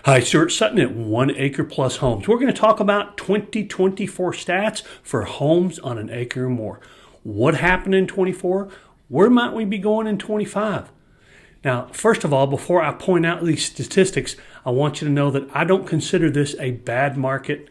Hi, Stuart Sutton at 1 Acre Plus Homes. We're going to talk about 2024 stats for homes on an acre or more. What happened in 24? Where might we be going in 25? Now, first of all, before I point out these statistics, I want you to know that I don't consider this a bad market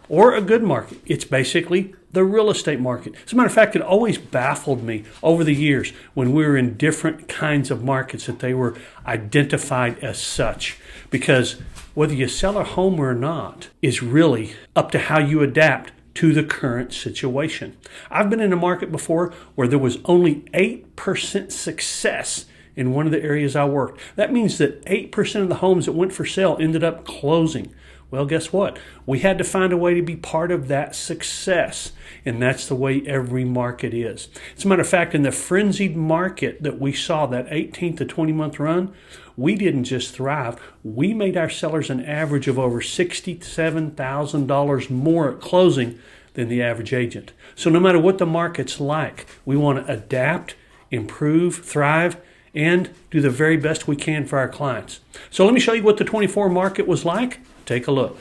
or a good market. It's basically the real estate market. As a matter of fact, it always baffled me over the years when we were in different kinds of markets that they were identified as such. Because whether you sell a home or not is really up to how you adapt to the current situation. I've been in a market before where there was only 8% success in one of the areas I worked. That means that 8% of the homes that went for sale ended up closing. Well, guess what? We had to find a way to be part of that success. And that's the way every market is. As a matter of fact, in the frenzied market that we saw, that 18 to 20 month run, we didn't just thrive. We made our sellers an average of over $67,000 more at closing than the average agent. So no matter what the market's like, we want to adapt, improve, thrive, and do the very best we can for our clients. So let me show you what the 24 market was like. Take a look.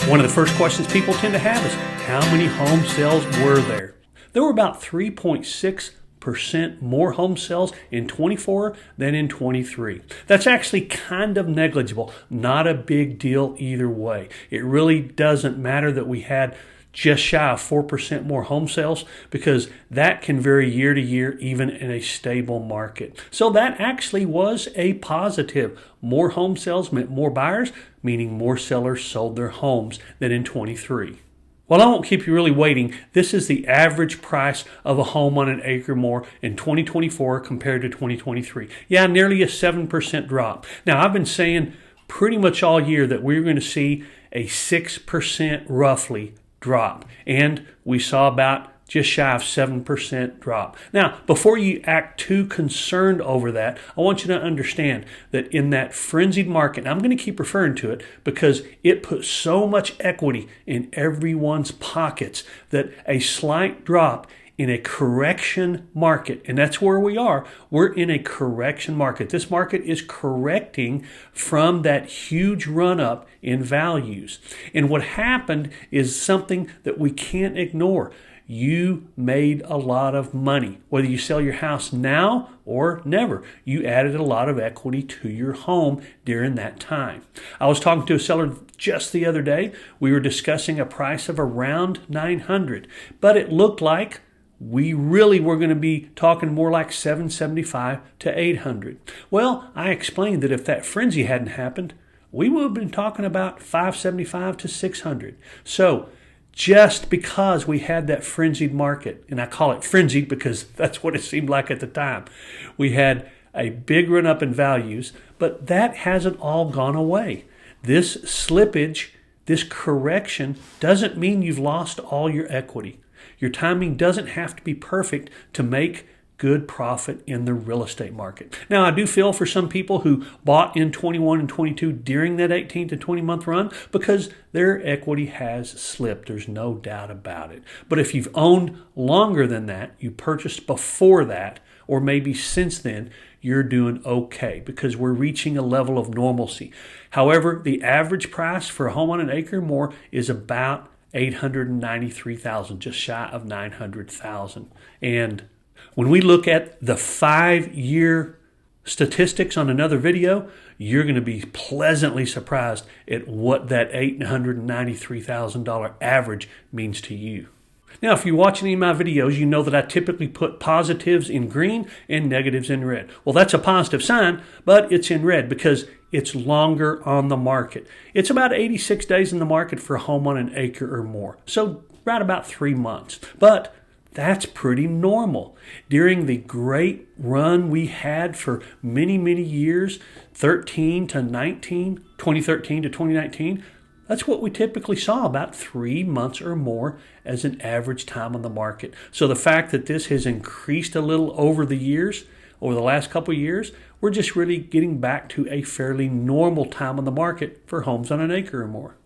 One of the first questions people tend to have is, how many home sales were there? There were about 3.6% more home sales in 24 than in 23. That's actually kind of negligible, not a big deal either way. It really doesn't matter that we had just shy of 4% more home sales, because that can vary year to year, even in a stable market. So that actually was a positive. More home sales meant more buyers, meaning more sellers sold their homes than in 23. Well, I won't keep you really waiting. This is the average price of a home on an acre or more in 2024 compared to 2023. Yeah, nearly a 7% drop. Now, I've been saying pretty much all year that we're going to see a 6% roughly drop, and we saw about just shy of 7% drop. Now, before you act too concerned over that, I want you to understand that in that frenzied market, and I'm going to keep referring to it because it puts so much equity in everyone's pockets, that a slight drop in a correction market, and that's where we are. We're in a correction market. This market is correcting from that huge run up in values. And what happened is something that we can't ignore. You made a lot of money. Whether you sell your house now or never, you added a lot of equity to your home during that time. I was talking to a seller just the other day. We were discussing a price of around $900, but it looked like we really were going to be talking more like $775 to $800. Well, I explained that if that frenzy hadn't happened, we would have been talking about $575 to $600. So just because we had that frenzied market, and I call it frenzied because that's what it seemed like at the time, we had a big run up in values, but that hasn't all gone away. This slippage, this correction doesn't mean you've lost all your equity. Your timing doesn't have to be perfect to make good profit in the real estate market. Now, I do feel for some people who bought in 21 and 22 during that 18 to 20 month run, because their equity has slipped. There's no doubt about it. But if you've owned longer than that, you purchased before that, or maybe since then, you're doing okay, because we're reaching a level of normalcy. However, the average price for a home on an acre or more is about $893,000, just shy of $900,000. And when we look at the 5-year statistics on another video, you're going to be pleasantly surprised at what that $893,000 average means to you. Now, if you watch any of my videos, you know that I typically put positives in green and negatives in red. Well, that's a positive sign, but it's in red because it's longer on the market. It's about 86 days in the market for a home on an acre or more. So right about 3 months. But that's pretty normal. During the great run we had for many, many years, 2013 to 2019, that's what we typically saw, about 3 months or more as an average time on the market. So the fact that this has increased a little over the years, over the last couple of years, we're just really getting back to a fairly normal time on the market for homes on an acre or more.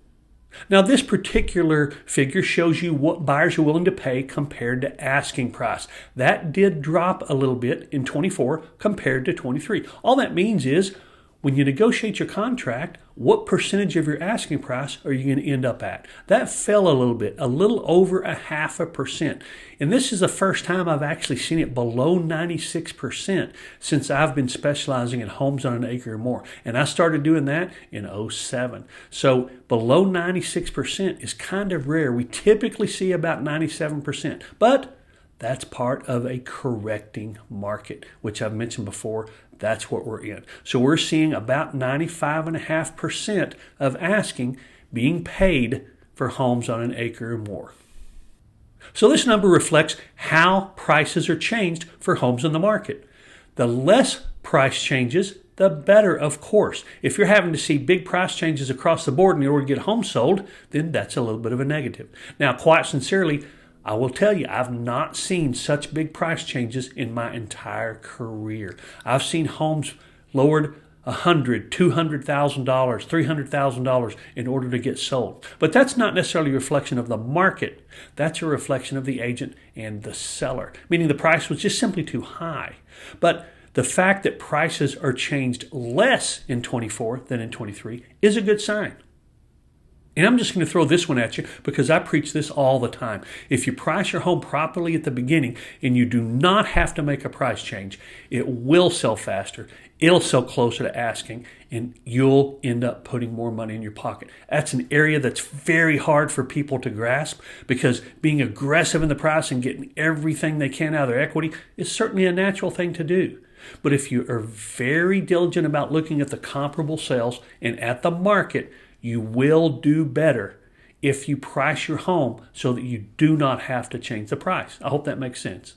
Now, this particular figure shows you what buyers are willing to pay compared to asking price. That did drop a little bit in 24 compared to 23. All that means is when you negotiate your contract, what percentage of your asking price are you going to end up at? That fell a little bit, a little over 0.5%. And this is the first time I've actually seen it below 96% since I've been specializing in homes on an acre or more. And I started doing that in '07. So below 96% is kind of rare. We typically see about 97%. But that's part of a correcting market, which I've mentioned before. That's what we're in. So we're seeing about 95.5% of asking being paid for homes on an acre or more. So this number reflects how prices are changed for homes on the market. The less price changes, the better, of course. If you're having to see big price changes across the board in order to get a home sold, then that's a little bit of a negative. Now, quite sincerely, I will tell you, I've not seen such big price changes in my entire career. I've seen homes lowered $100,000, $200,000, $300,000 in order to get sold. But that's not necessarily a reflection of the market. That's a reflection of the agent and the seller, meaning the price was just simply too high. But the fact that prices are changed less in 24 than in 23 is a good sign. And I'm just going to throw this one at you because I preach this all the time. If you price your home properly at the beginning and you do not have to make a price change, it will sell faster, it'll sell closer to asking, and you'll end up putting more money in your pocket. That's an area that's very hard for people to grasp because being aggressive in the price and getting everything they can out of their equity is certainly a natural thing to do. But if you are very diligent about looking at the comparable sales and at the market, you will do better if you price your home so that you do not have to change the price. I hope that makes sense.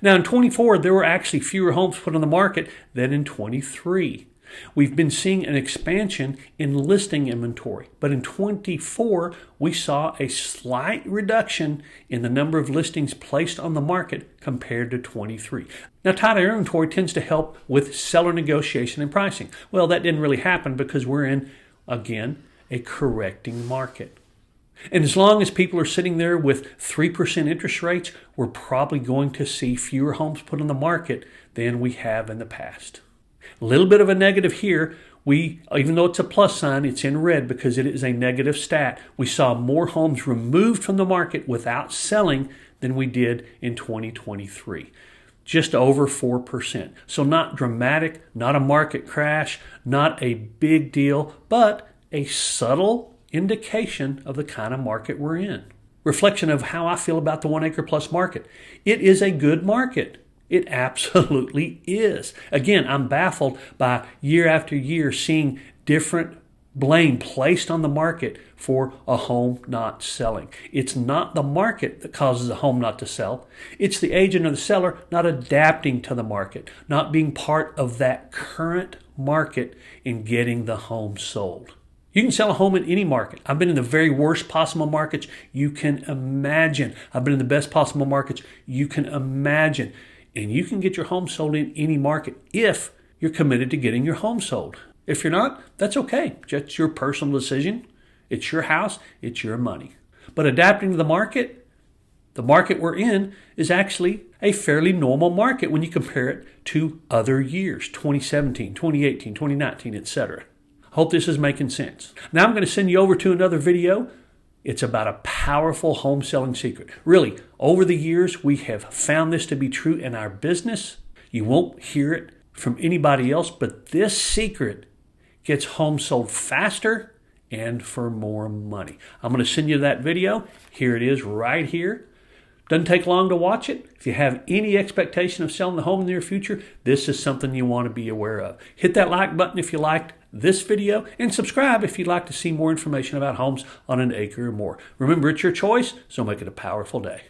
Now in 24, there were actually fewer homes put on the market than in 23. We've been seeing an expansion in listing inventory, but in 24, we saw a slight reduction in the number of listings placed on the market compared to 23. Now, tighter inventory tends to help with seller negotiation and pricing. Well, that didn't really happen because we're in, again, a correcting market. And as long as people are sitting there with 3% interest rates, we're probably going to see fewer homes put on the market than we have in the past. A little bit of a negative here. Even though it's a plus sign, it's in red because it is a negative stat. We saw more homes removed from the market without selling than we did in 2023. Just over 4%. So not dramatic, not a market crash, not a big deal, but a subtle indication of the kind of market we're in. Reflection of how I feel about the 1 acre plus market. It is a good market. It absolutely is. Again, I'm baffled by year after year seeing different blame placed on the market for a home not selling. It's not the market that causes a home not to sell. It's the agent or the seller not adapting to the market, not being part of that current market in getting the home sold. You can sell a home in any market. I've been in the very worst possible markets you can imagine. I've been in the best possible markets you can imagine. And you can get your home sold in any market if you're committed to getting your home sold. If you're not, that's okay. That's your personal decision. It's your house. It's your money. But adapting to the market we're in is actually a fairly normal market when you compare it to other years, 2017, 2018, 2019, etc. Hope this is making sense. Now I'm going to send you over to another video. It's about a powerful home selling secret. Really, over the years, we have found this to be true in our business. You won't hear it from anybody else, but this secret gets homes sold faster and for more money. I'm going to send you that video. Here it is right here. Doesn't take long to watch it. If you have any expectation of selling the home in the near future, this is something you want to be aware of. Hit that like button if you liked this video and subscribe if you'd like to see more information about homes on an acre or more. Remember, it's your choice, so make it a powerful day.